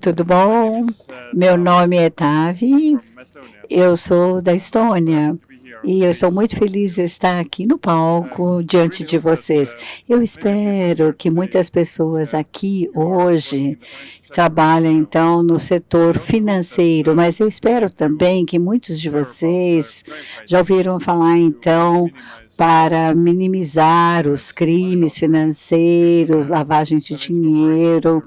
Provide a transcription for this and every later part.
tudo bom? Meu nome é Tavi, eu sou da Estônia e eu estou muito feliz de estar aqui no palco diante de vocês. Eu espero que muitas pessoas aqui hoje trabalhem então no setor financeiro, mas eu espero também que muitos de vocês já ouviram falar então para minimizar os crimes financeiros, lavagem de dinheiro,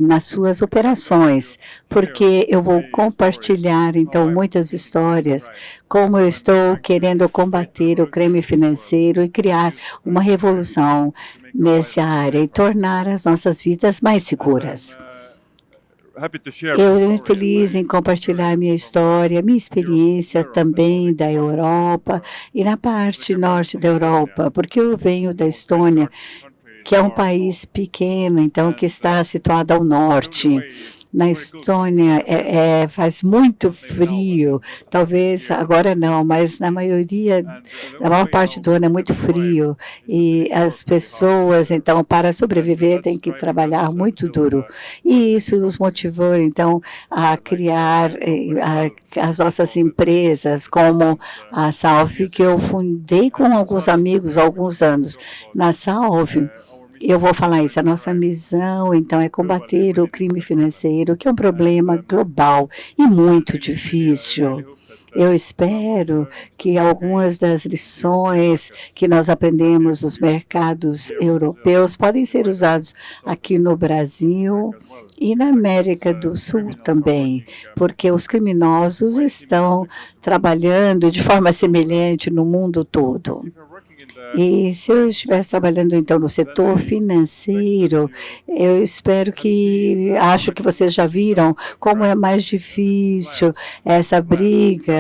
nas suas operações, porque eu vou compartilhar, então, muitas histórias, como eu estou querendo combater o crime financeiro e criar uma revolução nessa área e tornar as nossas vidas mais seguras. Eu estou feliz em compartilhar minha história, minha experiência também da Europa e na parte norte da Europa, porque eu venho da Estônia, que é um país pequeno, então, que está situado ao norte. Na Estônia faz muito frio, talvez agora não, mas na maior parte do ano é muito frio e as pessoas, então, para sobreviver, têm que trabalhar muito duro. E isso nos motivou, então, a criar as nossas empresas, como a Salve, que eu fundei com alguns amigos há alguns anos. Na Salve, eu vou falar isso, a nossa missão, então, é combater o crime financeiro, que é um problema global e muito difícil. Eu espero que algumas das lições que nós aprendemos nos mercados europeus podem ser usados aqui no Brasil e na América do Sul também, porque os criminosos estão trabalhando de forma semelhante no mundo todo. E se eu estivesse trabalhando, então, no setor financeiro, eu espero acho que vocês já viram como é mais difícil essa briga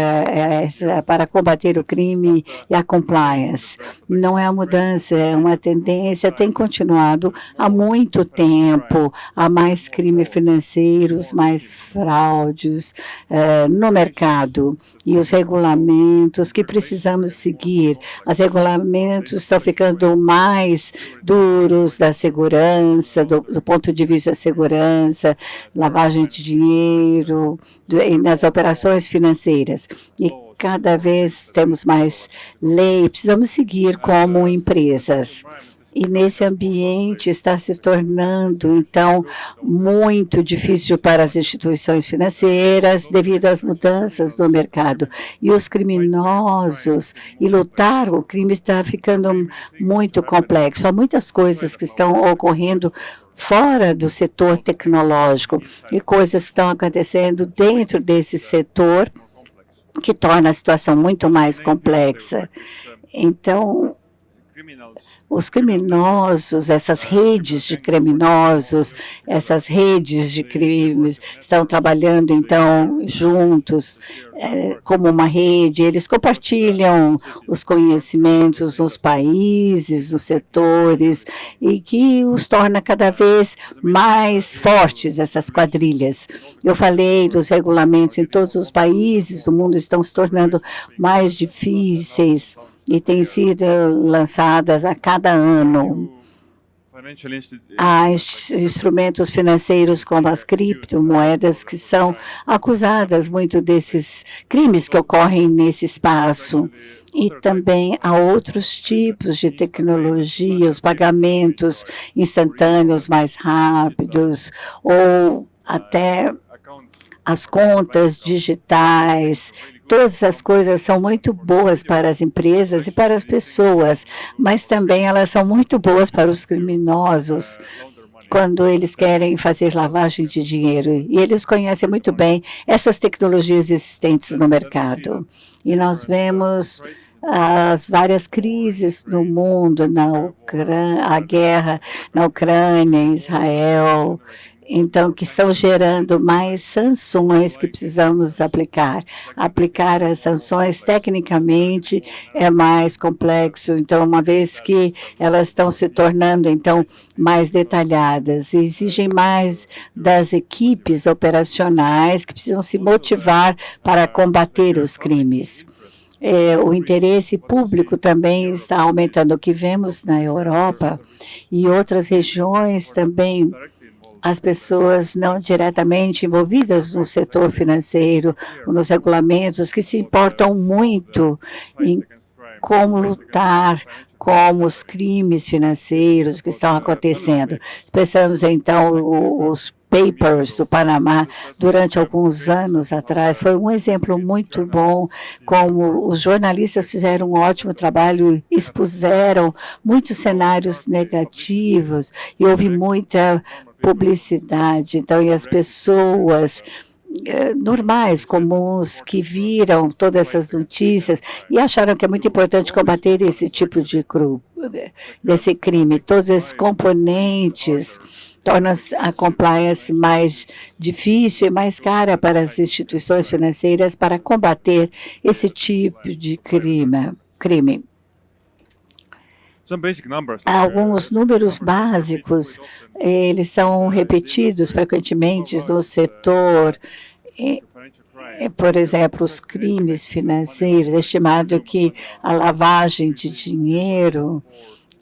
para combater o crime e a compliance. Não é a mudança, é uma tendência, tem continuado há muito tempo, há mais crimes financeiros, mais fraudes no mercado. E os regulamentos que precisamos seguir, os regulamentos estão ficando mais duros da segurança, do ponto de vista da segurança, lavagem de dinheiro, nas operações financeiras. E cada vez temos mais lei, precisamos seguir como empresas. E nesse ambiente está se tornando, então, muito difícil para as instituições financeiras devido às mudanças no mercado. E os criminosos, e lutar o crime está ficando muito complexo. Há muitas coisas que estão ocorrendo fora do setor tecnológico e coisas que estão acontecendo dentro desse setor que torna a situação muito mais complexa. Então, os criminosos, essas redes de criminosos, essas redes de crimes estão trabalhando, então, juntos, como uma rede. Eles compartilham os conhecimentos nos países, nos setores, e que os torna cada vez mais fortes, essas quadrilhas. Eu falei dos regulamentos em todos os países do mundo estão se tornando mais difíceis e têm sido lançadas a cada ano. Há instrumentos financeiros como as criptomoedas que são acusadas muito desses crimes que ocorrem nesse espaço. E também há outros tipos de tecnologia, os pagamentos instantâneos mais rápidos ou até as contas digitais. Todas as coisas são muito boas para as empresas e para as pessoas, mas também elas são muito boas para os criminosos quando eles querem fazer lavagem de dinheiro. E eles conhecem muito bem essas tecnologias existentes no mercado. E nós vemos as várias crises no mundo, a guerra na Ucrânia, em Israel, então, que estão gerando mais sanções que precisamos aplicar. Aplicar as sanções, tecnicamente, é mais complexo. Então, uma vez que elas estão se tornando, então, mais detalhadas, exigem mais das equipes operacionais que precisam se motivar para combater os crimes. O interesse público também está aumentando. O que vemos na Europa e outras regiões também as pessoas não diretamente envolvidas no setor financeiro, nos regulamentos, que se importam muito em como lutar com os crimes financeiros que estão acontecendo. Pensamos, então, os papers do Panamá, durante alguns anos atrás, foi um exemplo muito bom, como os jornalistas fizeram um ótimo trabalho, expuseram muitos cenários negativos e houve muita publicidade. Então, e as pessoas normais, comuns, que viram todas essas notícias e acharam que é muito importante combater esse tipo de desse crime. Todos esses componentes tornam a compliance mais difícil e mais cara para as instituições financeiras para combater esse tipo de crime. Alguns números básicos, eles são repetidos frequentemente no setor. Por exemplo, os crimes financeiros, estimado que a lavagem de dinheiro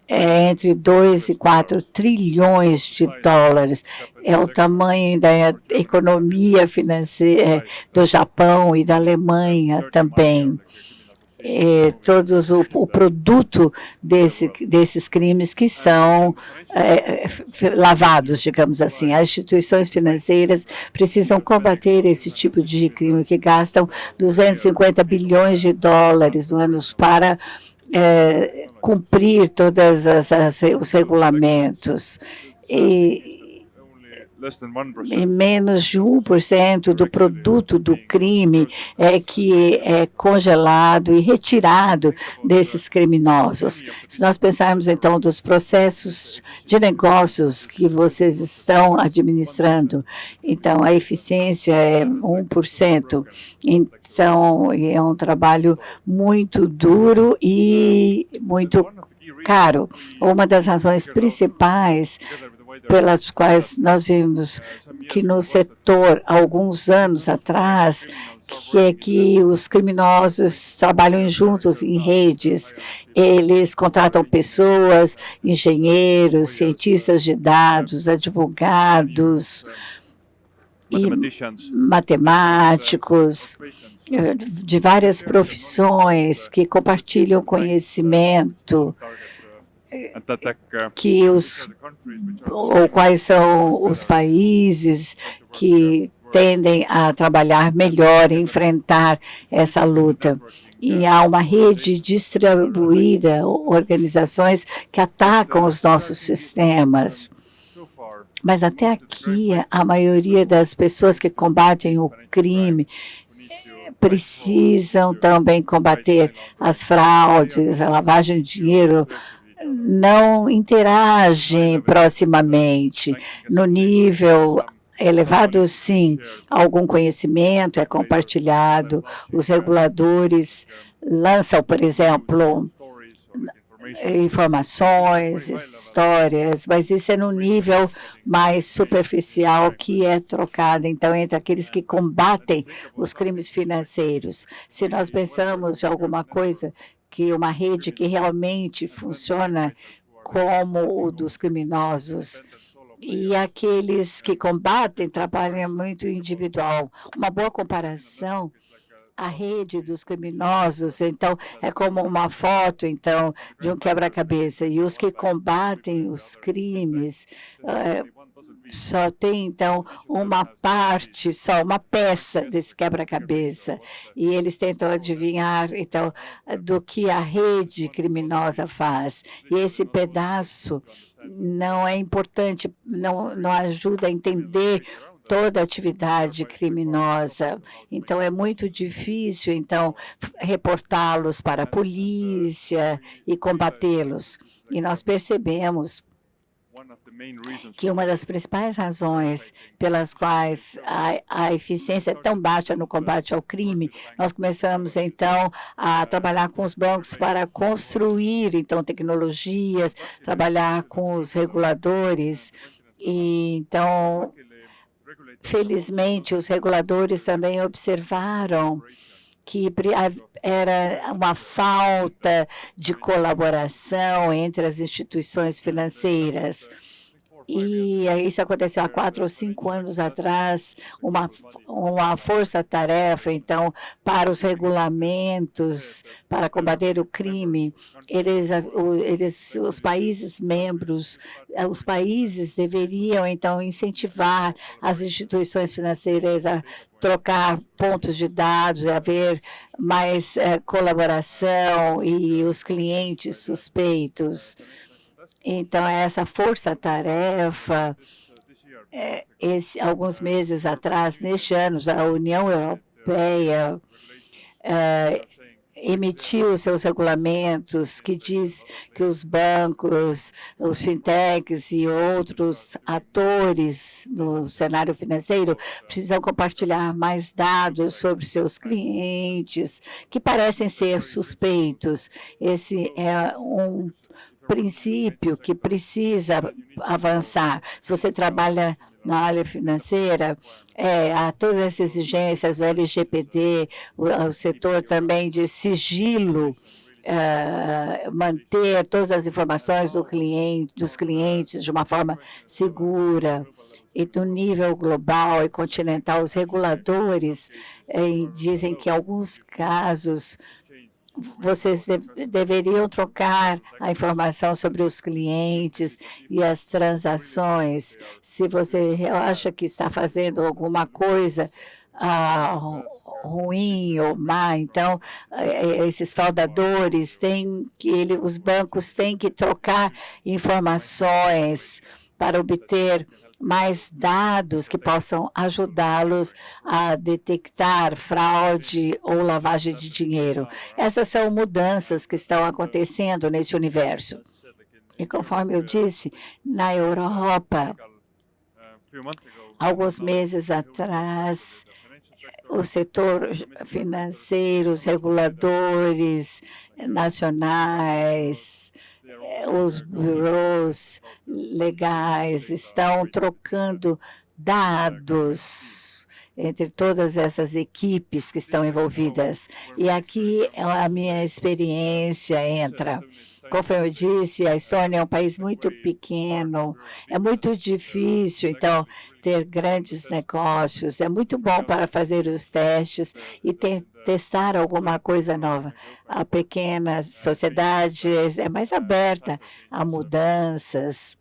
é entre 2 e 4 trilhões de dólares. É o tamanho da economia financeira do Japão e da Alemanha também. Todos o produto desses crimes que são lavados, digamos assim. As instituições financeiras precisam combater esse tipo de crime, que gastam 250 bilhões de dólares no ano para cumprir todos os regulamentos. E menos de 1% do produto do crime que é congelado e retirado desses criminosos. Se nós pensarmos, então, dos processos de negócios que vocês estão administrando, então, a eficiência é 1%. Então, é um trabalho muito duro e muito caro. Uma das razões principais pelas quais nós vimos que no setor, alguns anos atrás, que os criminosos trabalham juntos em redes, eles contratam pessoas, engenheiros, cientistas de dados, advogados, e matemáticos, de várias profissões que compartilham conhecimento, ou quais são os países que tendem a trabalhar melhor e enfrentar essa luta. E há uma rede distribuída, organizações que atacam os nossos sistemas. Mas até aqui, a maioria das pessoas que combatem o crime precisam também combater as fraudes, a lavagem de dinheiro, não interagem proximamente. No nível elevado, sim, algum conhecimento é compartilhado, os reguladores lançam, por exemplo, informações, histórias, mas isso é no nível mais superficial que é trocado, então, entre aqueles que combatem os crimes financeiros. Se nós pensamos em alguma coisa, que uma rede que realmente funciona como o dos criminosos, e aqueles que combatem trabalham muito individual. Uma boa comparação, a rede dos criminosos, então, é como uma foto, então, de um quebra-cabeça, e os que combatem os crimes só tem, então, uma parte, só uma peça desse quebra-cabeça, e eles tentam adivinhar, então, do que a rede criminosa faz. E esse pedaço não é importante, não ajuda a entender toda a atividade criminosa. Então, é muito difícil, então, reportá-los para a polícia e combatê-los. E nós percebemos que uma das principais razões pelas quais a eficiência é tão baixa no combate ao crime, nós começamos, então, a trabalhar com os bancos para construir, então, tecnologias, trabalhar com os reguladores. E, então, felizmente, os reguladores também observaram que era uma falta de colaboração entre as instituições financeiras. E isso aconteceu há 4 ou 5 anos atrás, uma força-tarefa, então, para os regulamentos, para combater o crime. Os países membros, os países deveriam, então, incentivar as instituições financeiras a trocar pontos de dados, haver mais colaboração e os clientes suspeitos. Então, essa força-tarefa, alguns meses atrás, neste ano, a União Europeia emitiu seus regulamentos que diz que os bancos, os fintechs e outros atores no cenário financeiro precisam compartilhar mais dados sobre seus clientes que parecem ser suspeitos. Esse é um princípio que precisa avançar. Se você trabalha na área financeira, há todas as exigências do LGPD, o setor também de sigilo, manter todas as informações dos clientes de uma forma segura. E no nível global e continental, os reguladores dizem que em alguns casos vocês deveriam trocar a informação sobre os clientes e as transações. Se você acha que está fazendo alguma coisa ruim ou má, então esses fraudadores os bancos têm que trocar informações para obter mais dados que possam ajudá-los a detectar fraude ou lavagem de dinheiro. Essas são mudanças que estão acontecendo nesse universo. E conforme eu disse, na Europa, alguns meses atrás, o setor financeiro, os reguladores nacionais, os bureaus legais estão trocando dados entre todas essas equipes que estão envolvidas. E aqui a minha experiência entra. Como eu disse, a Estônia é um país muito pequeno, é muito difícil, então, ter grandes negócios. É muito bom para fazer os testes e testar alguma coisa nova. A pequena sociedade é mais aberta a mudanças.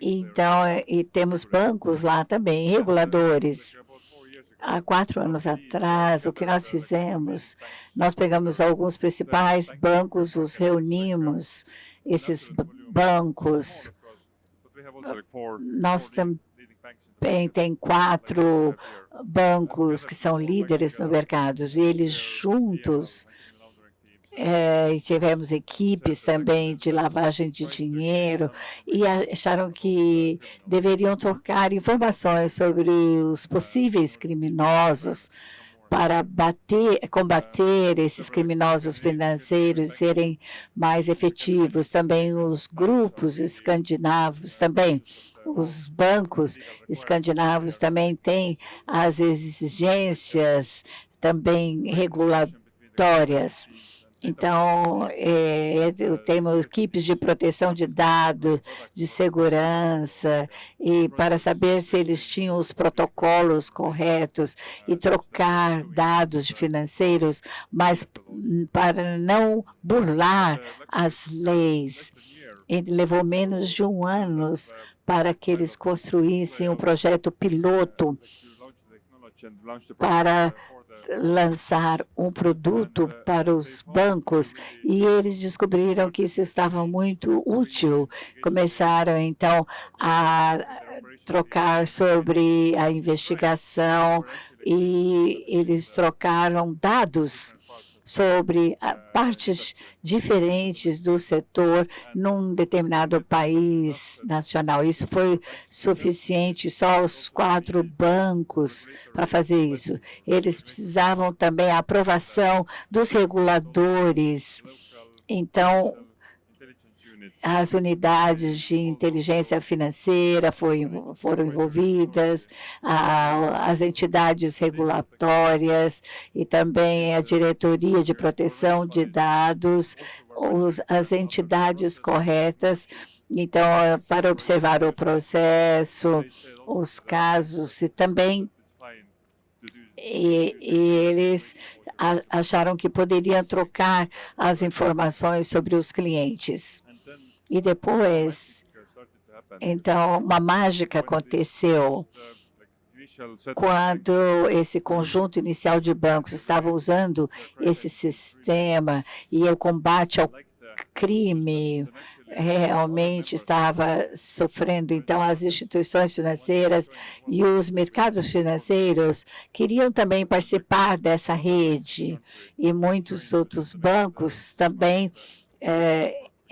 Então, e temos bancos lá também, reguladores. Há 4 anos atrás, o que nós fizemos, nós pegamos alguns principais bancos, os reunimos, esses bancos. Nós também temos 4 bancos que são líderes no mercado, e eles juntos tivemos equipes também de lavagem de dinheiro e acharam que deveriam trocar informações sobre os possíveis criminosos para combater esses criminosos financeiros, serem mais efetivos. Também os grupos escandinavos também. Os bancos escandinavos também têm as exigências também regulatórias. Então, temos equipes de proteção de dados, de segurança, e para saber se eles tinham os protocolos corretos e trocar dados financeiros, mas para não burlar as leis. Ele levou menos de 1 ano para que eles construíssem um projeto piloto para lançar um produto para os bancos, e eles descobriram que isso estava muito útil. Começaram, então, a trocar sobre a investigação e eles trocaram dados sobre partes diferentes do setor num determinado país nacional. Isso foi suficiente, só os 4 bancos para fazer isso. Eles precisavam também a aprovação dos reguladores. Então, as unidades de inteligência financeira foram envolvidas, as entidades regulatórias e também a diretoria de proteção de dados, as entidades corretas Então, para observar o processo, os casos, e também eles acharam que poderiam trocar as informações sobre os clientes. E depois, então, uma mágica aconteceu quando esse conjunto inicial de bancos estava usando esse sistema e o combate ao crime realmente estava sofrendo. Então, as instituições financeiras e os mercados financeiros queriam também participar dessa rede e muitos outros bancos também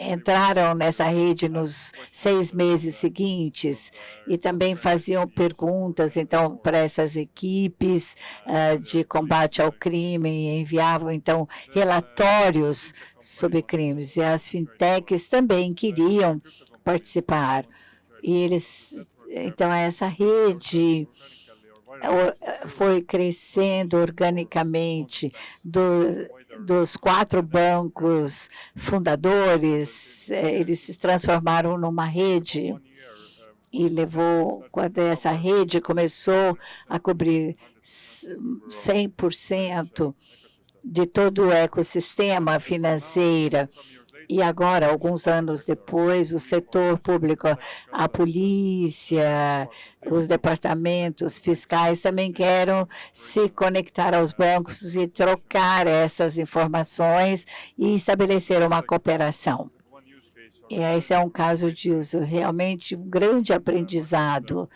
entraram nessa rede nos 6 meses seguintes e também faziam perguntas, então, para essas equipes de combate ao crime, e enviavam, então, relatórios sobre crimes. E as fintechs também queriam participar. E eles, então, essa rede foi crescendo organicamente dos 4 bancos fundadores, eles se transformaram numa rede e levou, quando essa rede começou a cobrir 100% de todo o ecossistema financeiro. E agora, alguns anos depois, o setor público, a polícia, os departamentos fiscais também querem se conectar aos bancos e trocar essas informações e estabelecer uma cooperação. E esse é um caso de uso, realmente um grande aprendizado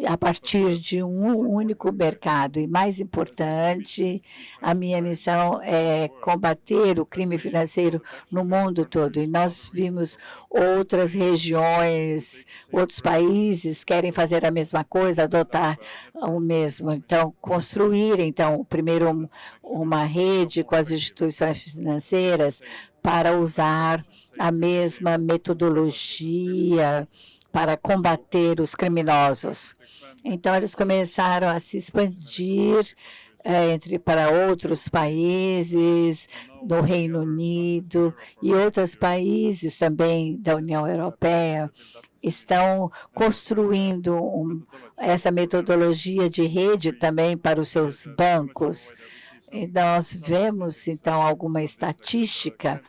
a partir de um único mercado. E mais importante, a minha missão é combater o crime financeiro no mundo todo. E nós vimos outras regiões, outros países querem fazer a mesma coisa, adotar o mesmo. Então, construir, então, primeiro uma rede com as instituições financeiras para usar a mesma metodologia para combater os criminosos. Então, eles começaram a se expandir para outros países, do Reino Unido e outros países também da União Europeia estão construindo essa metodologia de rede também para os seus bancos. E nós vemos, então, alguma estatística.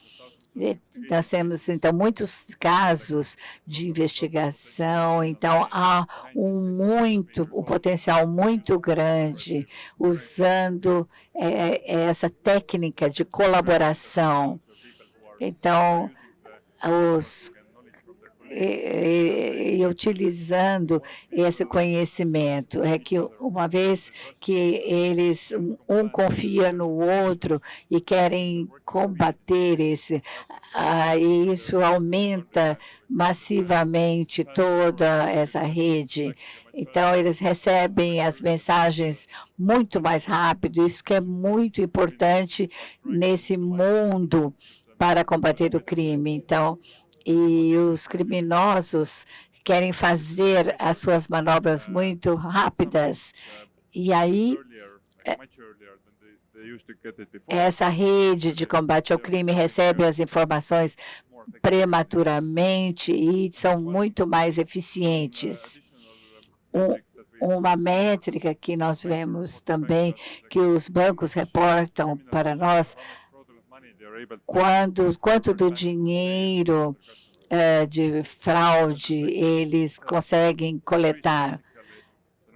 Nós temos, então, muitos casos de investigação, então há um potencial muito grande usando essa técnica de colaboração. Então, utilizando esse conhecimento, é que uma vez que eles, confia no outro e querem combater isso aumenta massivamente toda essa rede. Então, eles recebem as mensagens muito mais rápido, isso que é muito importante nesse mundo para combater o crime. Então, e os criminosos querem fazer as suas manobras muito rápidas. E aí, essa rede de combate ao crime recebe as informações prematuramente e são muito mais eficientes. Uma métrica que nós vemos também, que os bancos reportam para nós, quanto do dinheiro de fraude eles conseguem coletar.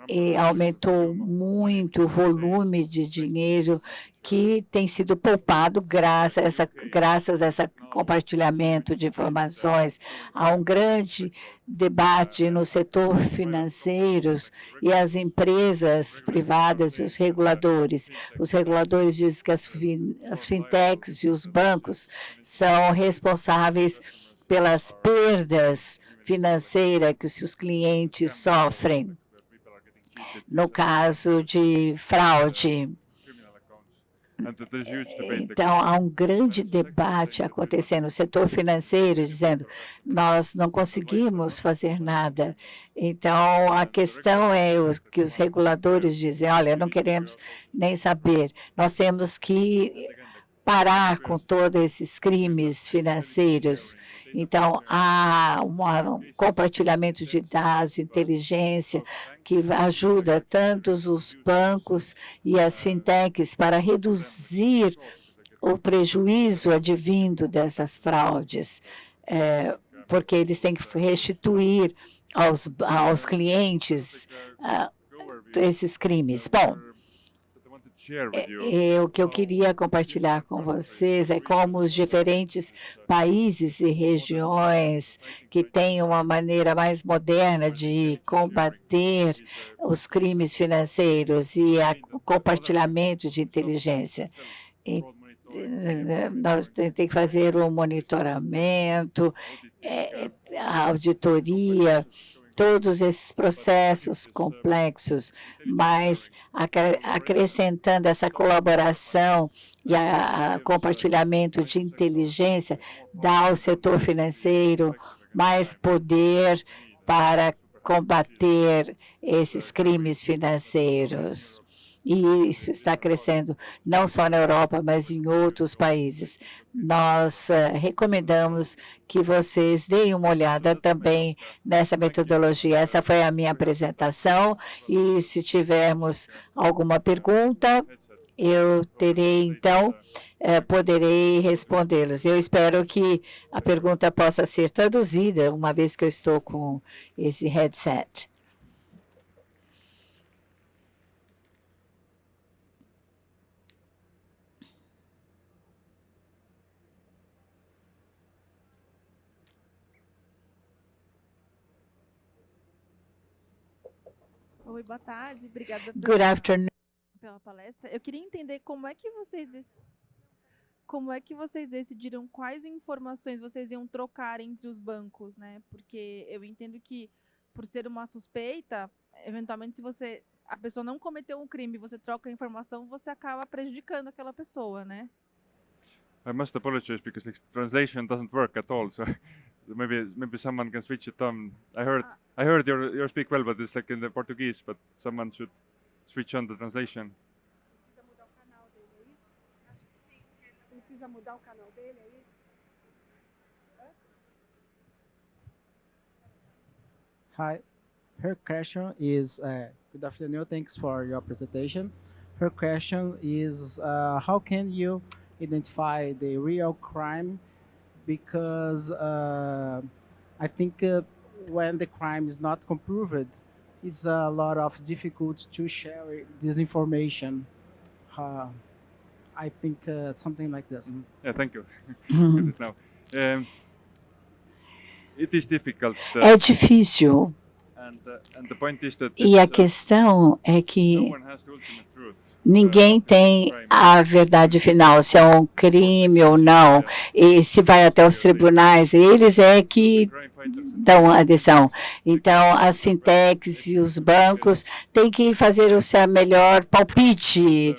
E aumentou muito o volume de dinheiro que tem sido poupado graças a esse compartilhamento de informações. Há um grande debate no setor financeiro e as empresas privadas e os reguladores. Os reguladores dizem que as fintechs e os bancos são responsáveis pelas perdas financeiras que os seus clientes sofrem no caso de fraude. Então, há um grande debate acontecendo no setor financeiro, dizendo nós não conseguimos fazer nada. Então, a questão é que os reguladores dizem, olha, não queremos nem saber, nós temos que parar com todos esses crimes financeiros. Então, há um compartilhamento de dados, inteligência, que ajuda tanto os bancos e as fintechs para reduzir o prejuízo advindo dessas fraudes, porque eles têm que restituir aos clientes esses crimes. Bom, o que eu queria compartilhar com vocês é como os diferentes países e regiões que têm uma maneira mais moderna de combater os crimes financeiros e o compartilhamento de inteligência. Nós temos que fazer o monitoramento, a auditoria, todos esses processos complexos, mas acrescentando essa colaboração e a compartilhamento de inteligência, dá ao setor financeiro mais poder para combater esses crimes financeiros. E isso está crescendo não só na Europa, mas em outros países. Nós recomendamos que vocês deem uma olhada também nessa metodologia. Essa foi a minha apresentação e se tivermos alguma pergunta, eu terei, então, poderei respondê-los. Eu espero que a pergunta possa ser traduzida, uma vez que eu estou com esse headset. Oi, boa tarde. Obrigada pela palestra. Eu queria entender como é que vocês decidiram quais informações vocês iam trocar entre os bancos, né? Porque eu entendo que, por ser uma suspeita, eventualmente, se a pessoa não cometeu um crime, você troca a informação, você acaba prejudicando aquela pessoa, né? I must apologize because the translation doesn't work at all. So maybe someone can switch it on. I heard your speak well, but it's like in the Portuguese. But someone should switch on the translation. Precisa mudar o canal dele, é isso? Acho que sim. Precisa mudar o canal dele, é isso? Hi, her question is, good afternoon, thanks for your presentation. Her question is, how can you identify the real crime? Because I think when the crime is not comproved, it's a lot of difficult to share this information. I think something like this. Mm-hmm. Yeah, thank you. Get it now. It is difficult. É difícil. And the point is that E a questão é no que one has the ultimate truth. ninguém tem a verdade final, se é um crime ou não, e se vai até os tribunais, eles é que Crime fighters dão a decisão. Então, as fintechs e os bancos têm que fazer o seu melhor palpite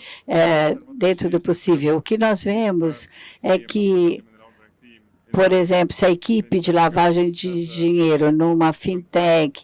dentro do possível. O que nós vemos é que, por exemplo, se a equipe de lavagem de dinheiro numa fintech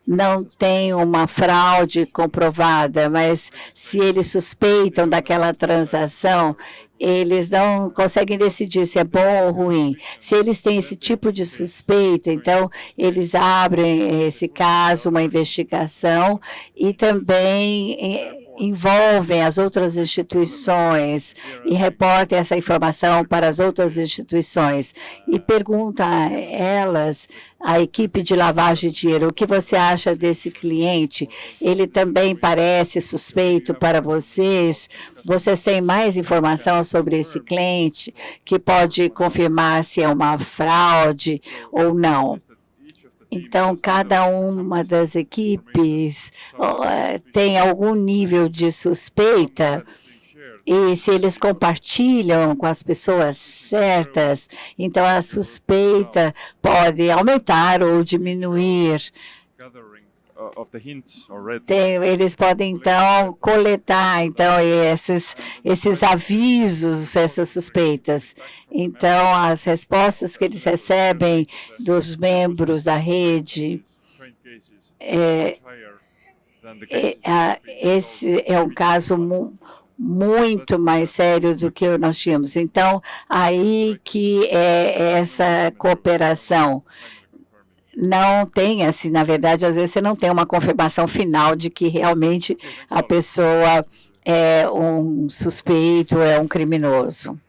não tem uma fraude comprovada, mas se eles suspeitam daquela transação, eles não conseguem decidir se é bom ou ruim. Se eles têm esse tipo de suspeita, então eles abrem esse caso, uma investigação, e também envolvem as outras instituições e reportem essa informação para as outras instituições e perguntam a elas, a equipe de lavagem de dinheiro, o que você acha desse cliente? Ele também parece suspeito para vocês? Vocês têm mais informação sobre esse cliente que pode confirmar se é uma fraude ou não? Então, cada uma das equipes tem algum nível de suspeita, e se eles compartilham com as pessoas certas, então a suspeita pode aumentar ou diminuir. Eles podem, então, coletar esses avisos, essas suspeitas. Então, as respostas que eles recebem dos membros da rede, esse é um caso muito mais sério do que nós tínhamos. Então, aí que é essa cooperação. Não tem, assim, na verdade, às vezes você não tem uma confirmação final de que realmente a pessoa é um suspeito, é um criminoso.